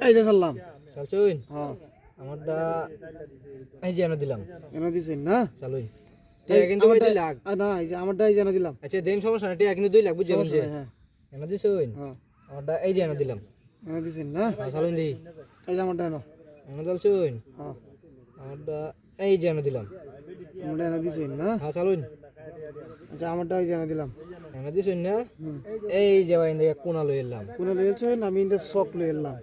এই যে সালাম চালছুন হ্যাঁ আমারটা এই যে এনে দিলাম এনে দিছেন না চালুন টিয়া কিন্তু ভাই 2 লাখ না এই যে আমারটা এই যে এনে দিলাম আচ্ছা দেন সমস্যা না টিয়া কিন্তু 2 লাখ বুঝছেন যে হ্যাঁ এনে দিছুন হ্যাঁ আমারটা এই যে এনে দিলাম এনে দিছেন না চালুন দি এই যে আমারটা এনো এনে চালছুন হ্যাঁ আমারটা এই যে এনে দিলাম আমারটা এনে দিছেন না হ্যাঁ চালুন আচ্ছা আমারটা এই যে এনে দিলাম এনে দিছুন না এই যে ভাই ইন্দে কোনা লই এলাম কোন লইছেন আমি ইন্দা শক লই এলাম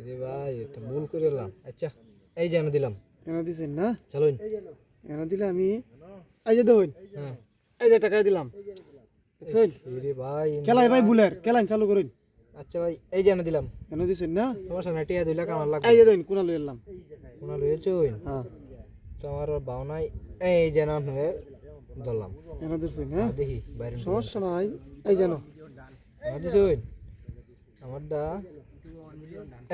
রে ভাই এটা ভুল করে এলাম আচ্ছা এই যে এনে দিলাম এনে দিছেন না চালুন এনে দিলে আমি এই যে দেখুন হ্যাঁ এই যে টাকা দিলাম বুঝছেন রে ভাই খেলাই ভাই বুলের খেলান চালু করুন আচ্ছা ভাই এই যে এনে দিলাম এনে দিছেন না সমস্যা না টিয়া 2 লাখ আমার লাগবে এই যে দেখুন কোন লই এলাম কোনা লইছুন হ্যাঁ তো আমার ভাবনায় এই যে না আপনাকে ধরলাম এনে দিছেন হ্যাঁ দেখি বাইরে সমস্যা নাই এই জানো দিছুন আমারটা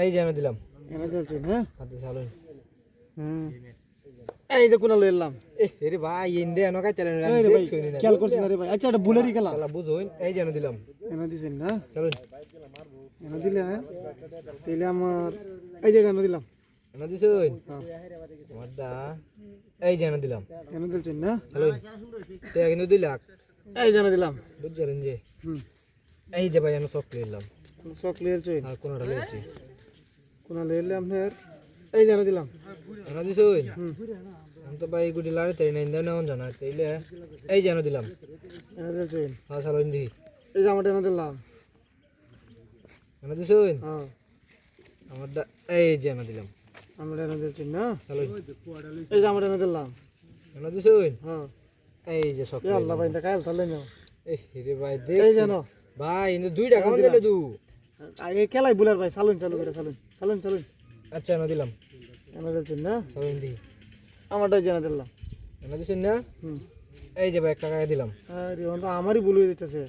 এই যে এনে দিলাম এনে দিয়েছেন হ্যাঁ হাতে চালুন এই যে কোন লই এলাম রে ভাই ইন্দে এনো কাই তেলেন এই রে ভাই খেয়াল করছেন রে ভাই আচ্ছা এটা বুলেরই খেলা খেলা বুঝুন এই যে এনে দিলাম এনে দিছেন না চালুন এনে দিলে তাইলে আমার এই যে এনে দিলাম এনে দিছুন হ্যাঁ আমারটা এই যে এনে দিলাম এনে দিয়েছেন না চালুন টিয়া কিন্তু 2 লাখ এই যে এনে দিলাম বুঝছেন যে হুম এই যে ভাই এনে চক লইলাম শক লইছেন আর কোনটা লইছি কোন লইলে আপনার এই যে এনে দিলাম এনে দিছুন হুম আমি তো ভাই গুটি লাড়ে তাই না ইন্দা নাও জানা তাইলে এই যে এনে দিলাম এনে দিয়েছেন হ্যাঁ চালুন দি এই যে আমারটা এনে দিলাম এনে দিছুন হ্যাঁ আমারটা এই যে এনে দিলাম আমরা এনে দিয়েছেন না চালুন এই যে আমারটা এনে দিলাম এনে দিছুন হ্যাঁ এই যে চক এ আল্লাহ ভাই কাল তাহলে না রে ভাই এই দেখ জানো ভাই ইন্দে 2 টাকা মান দিলে দু আগে খেলাই বুলার ভাই চালুন চালু করে চালুন চালুন চালুন আচ্ছা এনে দিলাম এনে দিয়েছেন না চালুন দি আমারটাই জানা দিলাম এনে দিছেন না হুম এই যে ভাই 1 টাকা দিলাম আরে ওটা আমারই ভুল হয়ে যেতেছে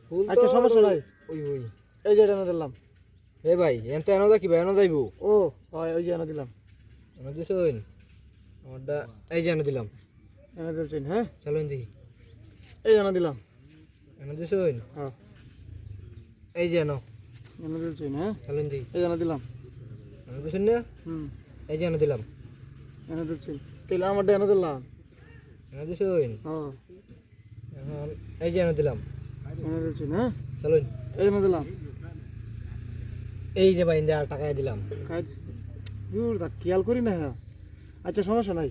ফুল তো আচ্ছা সমস্যা নাই ওই ওই এই যে এনে দিলাম এ ভাই এনতে এনো দা কি ভাই এনো যাইবো ও হয় ওই যে এনে দিলাম এনে দিছুন আমারটা এই যে এনে দিলাম এনে দিয়েছেন হ্যাঁ চালুন দি এই এনে দিলাম এনে দিছুন হ্যাঁ এই যে এনো এনে দিয়েছেন হ্যাঁ চালুন দি এই এনে দিলাম এনে দিছুন না হুম এই যে এনে দিলাম এনে দিয়েছেন তাহলে আমারটা এনে দিলাম এনে দিছুন হ্যাঁ এখন এই যে এনে দিলাম এনে দিয়েছেন হ্যাঁ চালুন এই এনে দিলাম এই যে ভাই ইন্দে আর টাকা দিলাম কাজ দূর থাক খেয়াল করি না হ্যাঁ আচ্ছা সমস্যা নাই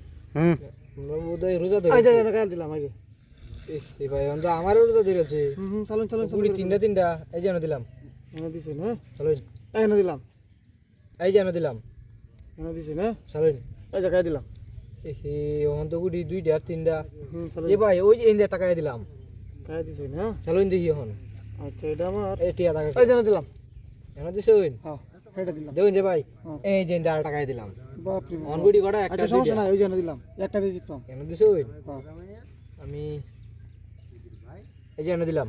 আমরা বোধহয় রোজা ধরে এই যে এনে কাল দিলাম এই যে এই ভাই অন্ত আমারও রোজা ধরেছে হুম চালুন চালুন কুড়ি তিনটা এই যে এনে দিলাম এনে দিয়েছেন হ্যাঁ চালুন এই এনে দিলাম এই যে এনে দিলাম এনে দিয়েছেন হ্যাঁ চালুন এই যে কাজ দিলাম অন্ত কুড়ি 2টা 3টা হুম চালুন এ ভাই ওই যে ইন্দে টাকা দিলাম কাজ দিয়েছেন হ্যাঁ চালুন দেখি এখন আচ্ছা এটা আমার এই টিয়া টাকা এই যে এনে দিলাম এনে দিছুন হ্যাঁ এটা দিলাম দেখুন যে ভাই হ্যাঁ। এই যে ইন্দে আর টাকা দিলাম বাপ রে বাপ। অনগুড়ি কটা একটা আচ্ছা সমস্যা নাই ওই যে এনে দিলাম একটা দিয়ে জিতলাম এনে দিছুন হ্যাঁ আমি এই যে এনে দিলাম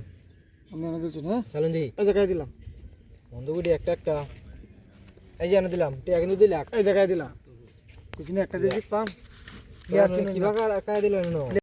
আপনি এনে দিয়েছেন হ্যাঁ চালুন দেখি এই যে কাজ দিলাম অন্তগুড়ি একটা এই যে এনে দিলাম টিয়া কিন্তু 2 লাখ এই যে কাজ দিলাম কিছু না একটা দিয়ে জিতলাম কিবা কাকা দিলেন